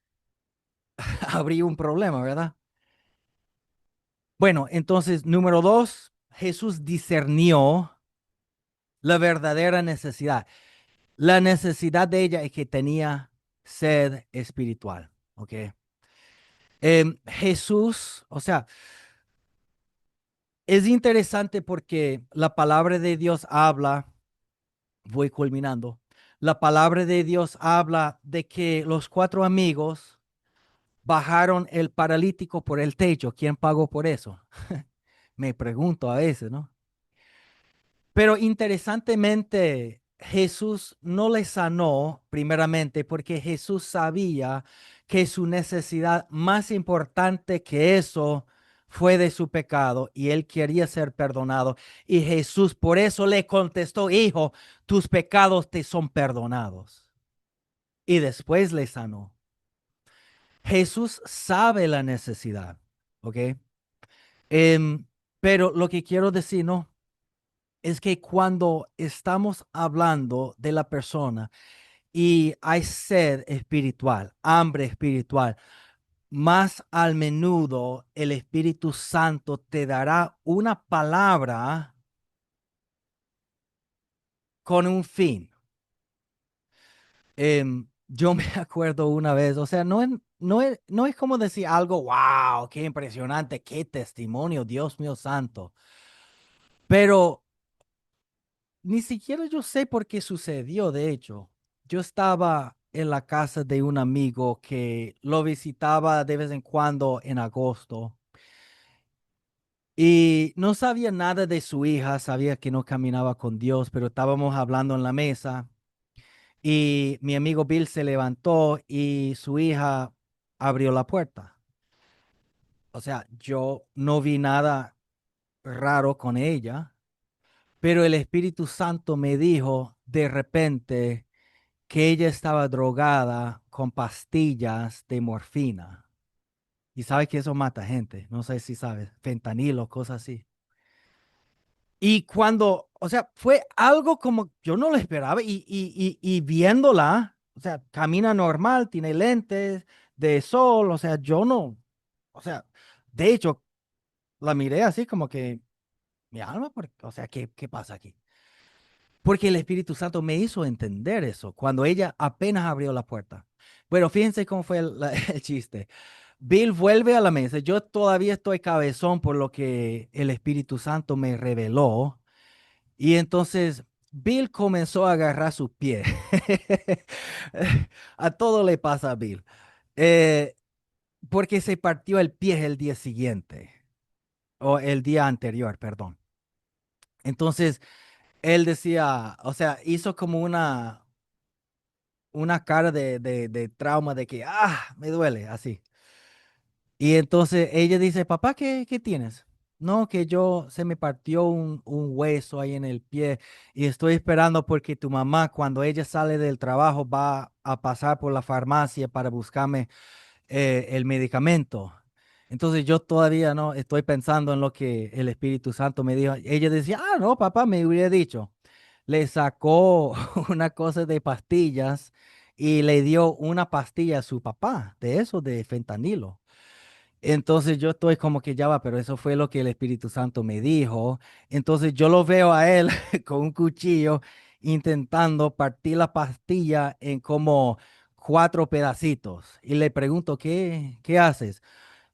habría un problema, ¿verdad? Bueno, entonces, número dos, Jesús discernió la verdadera necesidad. La necesidad de ella es que tenía sed espiritual, ¿ok? Jesús, o sea, es interesante porque la palabra de Dios habla, voy culminando, la palabra de Dios habla de que los cuatro amigos bajaron el paralítico por el techo. ¿Quién pagó por eso? Me pregunto a veces, ¿no? Pero interesantemente, Jesús no le sanó primeramente porque Jesús sabía que su necesidad más importante que eso fue de su pecado y él quería ser perdonado. Y Jesús por eso le contestó, hijo, tus pecados te son perdonados. Y después le sanó. Jesús sabe la necesidad, ¿ok? Em, pero lo que quiero decir, no, es que cuando estamos hablando de la persona y hay sed espiritual, hambre espiritual, más al menudo el Espíritu Santo te dará una palabra con un fin. Yo me acuerdo una vez, o sea, no es como decir algo, wow, qué impresionante, qué testimonio, Dios mío santo, pero ni siquiera yo sé por qué sucedió, de hecho. Yo estaba en la casa de un amigo que lo visitaba de vez en cuando en agosto y no sabía nada de su hija, sabía que no caminaba con Dios, pero estábamos hablando en la mesa y mi amigo Bill se levantó y su hija abrió la puerta. O sea, yo no vi nada raro con ella, pero el Espíritu Santo me dijo de repente que ella estaba drogada con pastillas de morfina. Y sabes que eso mata gente. No sé si sabes, fentanilo, cosas así. Y cuando, o sea, fue algo como yo no lo esperaba y viéndola, o sea, camina normal, tiene lentes de sol, o sea, yo no, o sea, de hecho, la miré así como que mi alma, o sea, ¿qué pasa aquí? Porque el Espíritu Santo me hizo entender eso cuando ella apenas abrió la puerta. Bueno, fíjense cómo fue el chiste. Bill vuelve a la mesa. Yo todavía estoy cabezón por lo que el Espíritu Santo me reveló. Y entonces Bill comenzó a agarrar su pie. A todo le pasa a Bill. Eh, Porque se partió el pie el día siguiente, o el día anterior, perdón. Entonces, él decía, o sea, hizo como una cara de trauma, de que, me duele, así. Y entonces ella dice, papá, ¿qué tienes? No, que yo se me partió un hueso ahí en el pie y estoy esperando porque tu mamá, cuando ella sale del trabajo, va a pasar por la farmacia para buscarme el medicamento. Entonces yo todavía no estoy pensando en lo que el Espíritu Santo me dijo. Ella decía, no, papá, me hubiera dicho. Le sacó una cosa de pastillas y le dio una pastilla a su papá, de eso, de fentanilo. Entonces yo estoy como que ya va, pero eso fue lo que el Espíritu Santo me dijo. Entonces yo lo veo a él con un cuchillo intentando partir la pastilla en como cuatro pedacitos. Y le pregunto, ¿qué haces?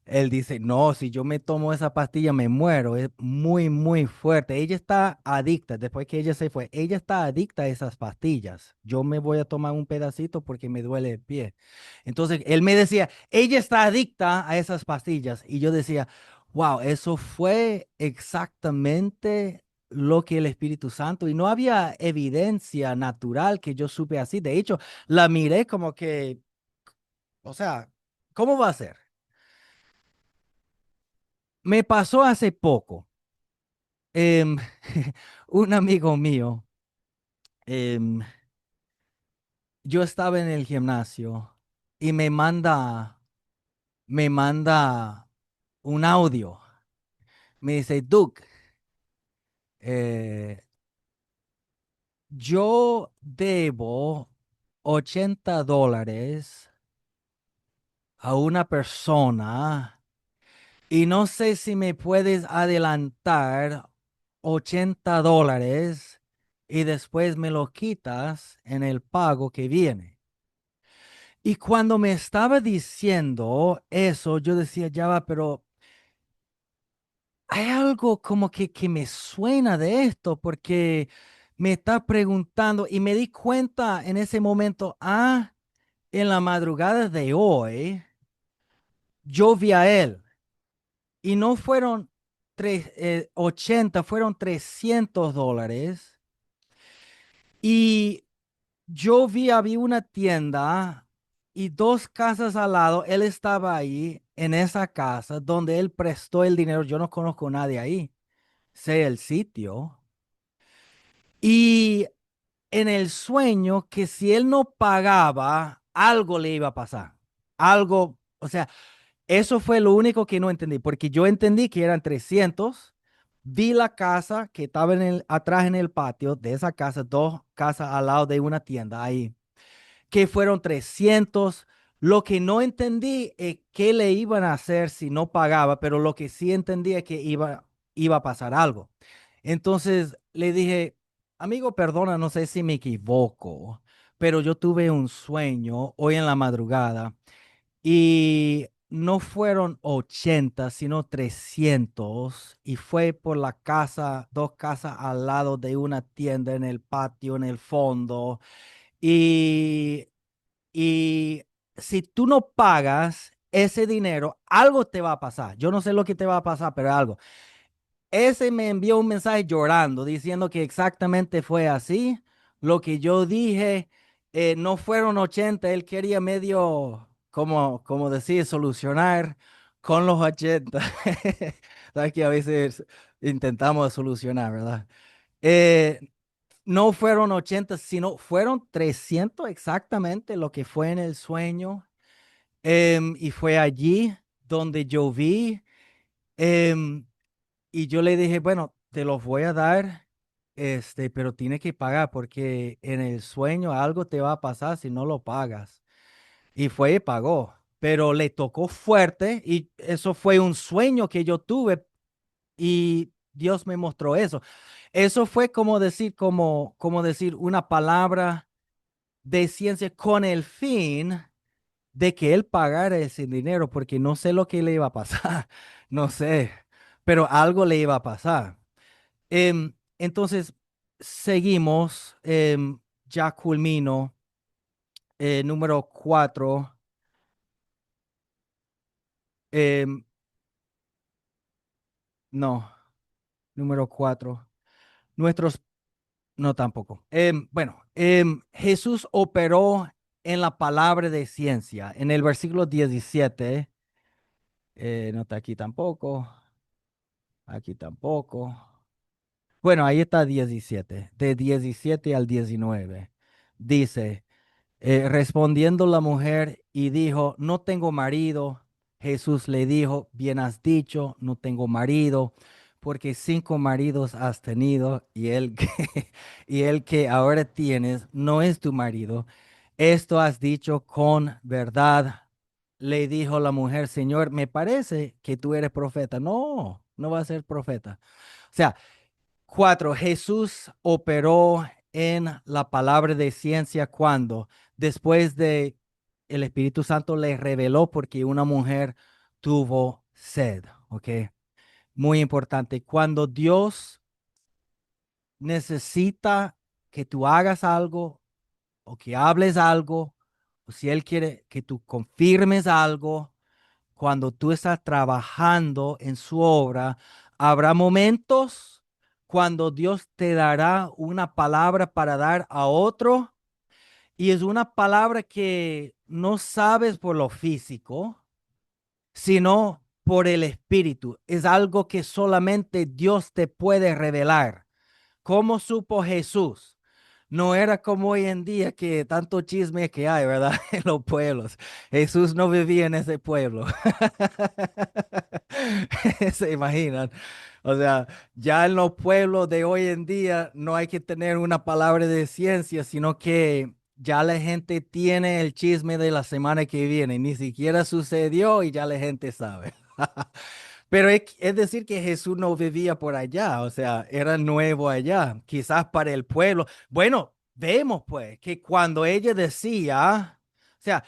Él dice, no, si yo me tomo esa pastilla me muero, es muy, muy fuerte. Ella está adicta, después que ella se fue, ella está adicta a esas pastillas. Yo me voy a tomar un pedacito porque me duele el pie. Entonces, él me decía, ella está adicta a esas pastillas. Y yo decía, wow, eso fue exactamente lo que el Espíritu Santo, y no había evidencia natural que yo supe así. De hecho, la miré como que, o sea, ¿cómo va a ser? Me pasó hace poco. em, un amigo mío, em, yo estaba en el gimnasio y me manda un audio. Me dice, Duke, eh, yo debo $80 a una persona y no sé si me puedes adelantar $80 y después me lo quitas en el pago que viene. Y cuando me estaba diciendo eso, yo decía, ya va, pero hay algo como que me suena de esto porque me está preguntando y me di cuenta en ese momento, en la madrugada de hoy, yo vi a él y no fueron 80, fueron $300. Y yo había una tienda y dos casas al lado. Él estaba ahí en esa casa donde él prestó el dinero. Yo no conozco a nadie ahí. Sé el sitio. Y en el sueño que si él no pagaba, algo le iba a pasar. Algo, o sea, eso fue lo único que no entendí, porque yo entendí que eran 300. Vi la casa que estaba atrás en el patio de esa casa, dos casas al lado de una tienda ahí, que fueron 300. Lo que no entendí es qué le iban a hacer si no pagaba, pero lo que sí entendí es que iba a pasar algo. Entonces le dije, amigo, perdona, no sé si me equivoco, pero yo tuve un sueño hoy en la madrugada y no fueron 80 sino 300. Y fue por la casa, dos casas al lado de una tienda en el patio, en el fondo. Y y si tú no pagas ese dinero, algo te va a pasar. Yo no sé lo que te va a pasar, pero algo. Ese me envió un mensaje llorando, diciendo que exactamente fue así. Lo que yo dije, no fueron 80, él quería medio, como decir, solucionar con los 80. Sabes que a veces intentamos solucionar, ¿verdad? Eh, no fueron 80 sino fueron 300 exactamente lo que fue en el sueño. Y fue allí donde yo vi. em, y yo le dije, bueno, te los voy a dar, pero tienes que pagar porque en el sueño algo te va a pasar si no lo pagas. Y fue y pagó, pero le tocó fuerte y eso fue un sueño que yo tuve y Dios me mostró eso. Eso fue como decir una palabra de ciencia con el fin de que él pagara ese dinero, porque no sé lo que le iba a pasar, no sé, pero algo le iba a pasar. Entonces, seguimos, ya culmino, número 4, em, no, número 4, nuestros, no tampoco. Bueno, Jesús operó en la palabra de ciencia, en el versículo 17, no está aquí tampoco. Bueno, ahí está 17, de 17 al 19. Dice, respondiendo la mujer y dijo, no tengo marido. Jesús le dijo, bien has dicho, no tengo marido, porque 5 maridos has tenido y el que, y el que ahora tienes no es tu marido. Esto has dicho con verdad. Le dijo la mujer, Señor, me parece que tú eres profeta. No, no va a ser profeta. O sea, 4. Jesús operó en la palabra de ciencia cuando, después de el Espíritu Santo le reveló porque una mujer tuvo sed, ¿ok? Muy importante. Cuando Dios necesita que tú hagas algo o que hables algo, o si Él quiere que tú confirmes algo, cuando tú estás trabajando en su obra, habrá momentos cuando Dios te dará una palabra para dar a otro y es una palabra que no sabes por lo físico, sino por el Espíritu. Es algo que solamente Dios te puede revelar. ¿Cómo supo Jesús? No era como hoy en día que tanto chisme que hay, ¿verdad? En los pueblos. Jesús no vivía en ese pueblo. ¿Se imaginan? O sea, ya en los pueblos de hoy en día no hay que tener una palabra de ciencia, sino que ya la gente tiene el chisme de la semana que viene. Ni siquiera sucedió y ya la gente sabe. Pero es decir que Jesús no vivía por allá, o sea, era nuevo allá, quizás para el pueblo. Bueno, vemos pues que cuando ella decía, o sea,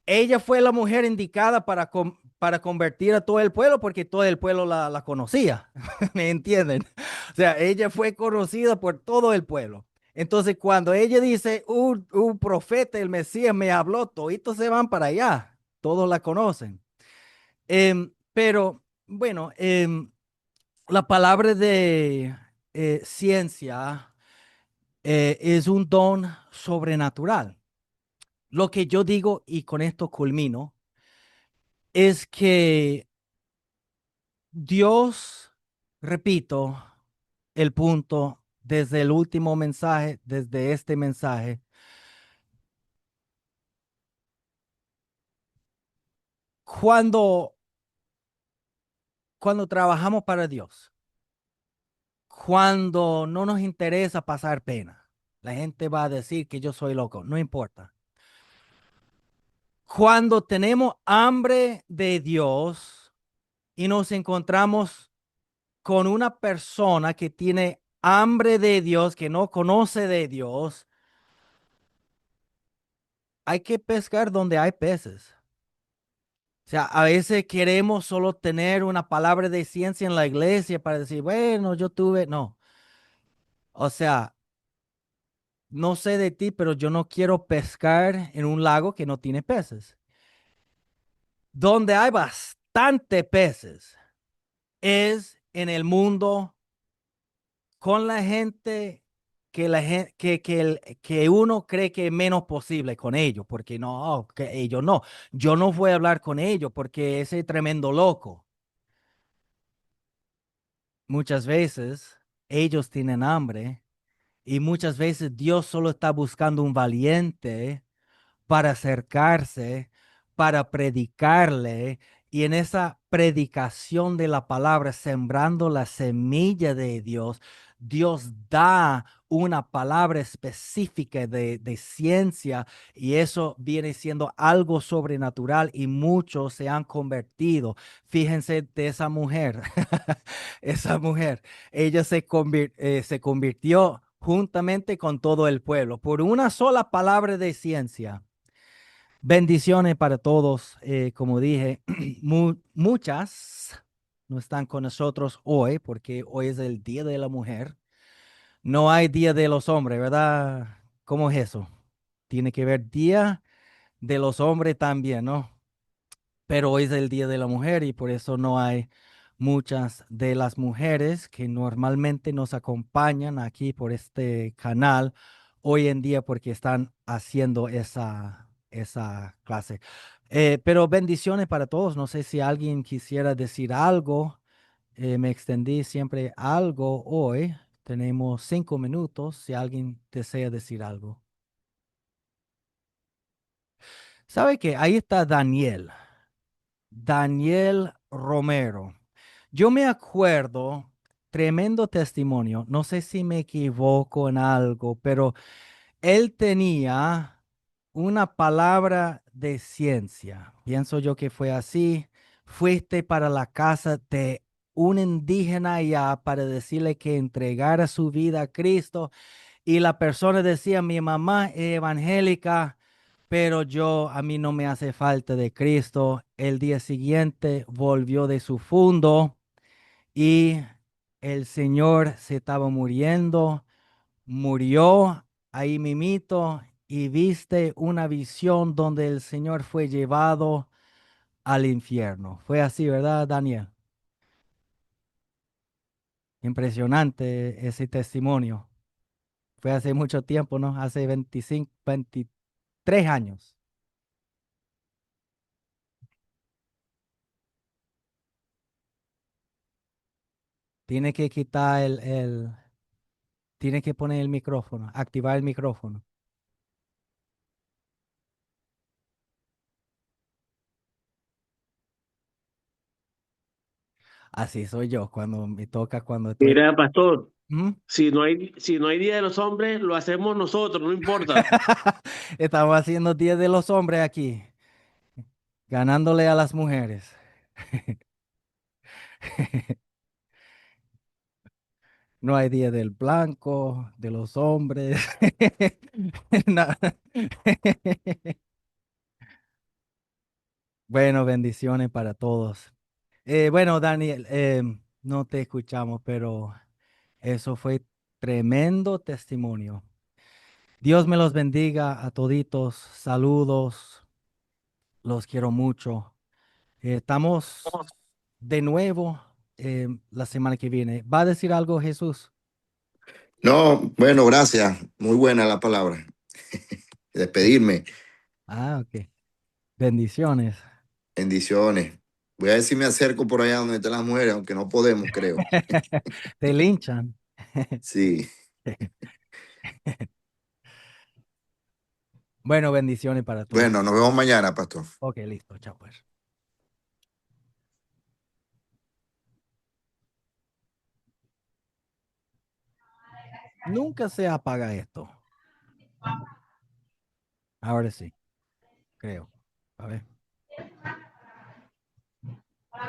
ella fue la mujer indicada para convertir a todo el pueblo porque todo el pueblo la conocía, ¿me entienden? O sea, ella fue conocida por todo el pueblo. Entonces, cuando ella dice, un profeta, el Mesías me habló, toditos se van para allá, todos la conocen. Pero bueno, la palabra de ciencia es un don sobrenatural. Lo que yo digo, y con esto culmino, es que Dios, repito, el punto desde el último mensaje, desde este mensaje, cuando, cuando trabajamos para Dios, cuando no nos interesa pasar pena, la gente va a decir que yo soy loco, no importa. Cuando tenemos hambre de Dios y nos encontramos con una persona que tiene hambre de Dios, que no conoce de Dios, hay que pescar donde hay peces. O sea, a veces queremos solo tener una palabra de ciencia en la iglesia para decir, bueno, yo tuve, no. O sea, no sé de ti, pero yo no quiero pescar en un lago que no tiene peces. Donde hay bastante peces es en el mundo con la gente que la gente que uno cree que es menos posible con ellos, porque no, que ellos no. Yo no voy a hablar con ellos porque ese tremendo loco. Muchas veces ellos tienen hambre y muchas veces Dios solo está buscando un valiente para acercarse, para predicarle y en esa predicación de la palabra, sembrando la semilla de Dios, Dios da una palabra específica de ciencia y eso viene siendo algo sobrenatural y muchos se han convertido. Fíjense de esa mujer, esa mujer, ella se convirtió juntamente con todo el pueblo por una sola palabra de ciencia. Bendiciones para todos. Como dije, muchas no están con nosotros hoy porque hoy es el Día de la Mujer. No hay Día de los Hombres, ¿verdad? ¿Cómo es eso? Tiene que ver Día de los Hombres también, ¿no? Pero hoy es el Día de la Mujer y por eso no hay muchas de las mujeres que normalmente nos acompañan aquí por este canal hoy en día porque están haciendo esa clase. Pero bendiciones para todos. No sé si alguien quisiera decir algo. Me extendí siempre algo hoy. Tenemos 5 minutos si alguien desea decir algo. ¿Sabe qué? Ahí está Daniel. Daniel Romero. Yo me acuerdo, tremendo testimonio, no sé si me equivoco en algo, pero él tenía una palabra de ciencia. Pienso yo que fue así. Fuiste para la casa de un indígena ya para decirle que entregara su vida a Cristo y la persona decía, mi mamá es evangélica, pero a mí no me hace falta de Cristo. El día siguiente volvió de su fundo y el Señor se estaba muriendo, murió ahí mimito y viste una visión donde el Señor fue llevado al infierno. Fue así, ¿verdad, Daniel? Impresionante ese testimonio. Fue hace mucho tiempo, ¿no? Hace 25, 23 años. Tiene que quitar tiene que poner el micrófono, activar el micrófono. Así soy yo cuando me toca, cuando estoy. Mira, pastor, ¿Mm? si no hay Día de los Hombres, lo hacemos nosotros, no importa. Estamos haciendo Día de los Hombres aquí, ganándole a las mujeres. No hay Día del Blanco, de los hombres. No. Bueno, bendiciones para todos. Bueno, Daniel, no te escuchamos, pero eso fue tremendo testimonio. Dios me los bendiga a toditos. Saludos. Los quiero mucho. Estamos de nuevo la semana que viene. ¿Va a decir algo, Jesús? No, bueno, gracias. Muy buena la palabra. Despedirme. Ah, ok. Bendiciones. Bendiciones. Voy a ver si me acerco por allá donde están las mujeres, aunque no podemos, creo. Te linchan. Sí. Bueno, bendiciones para todos. Bueno, nos vemos mañana, pastor. Ok, listo. Chao, pues. Nunca se apaga esto. Ahora sí, creo. A ver.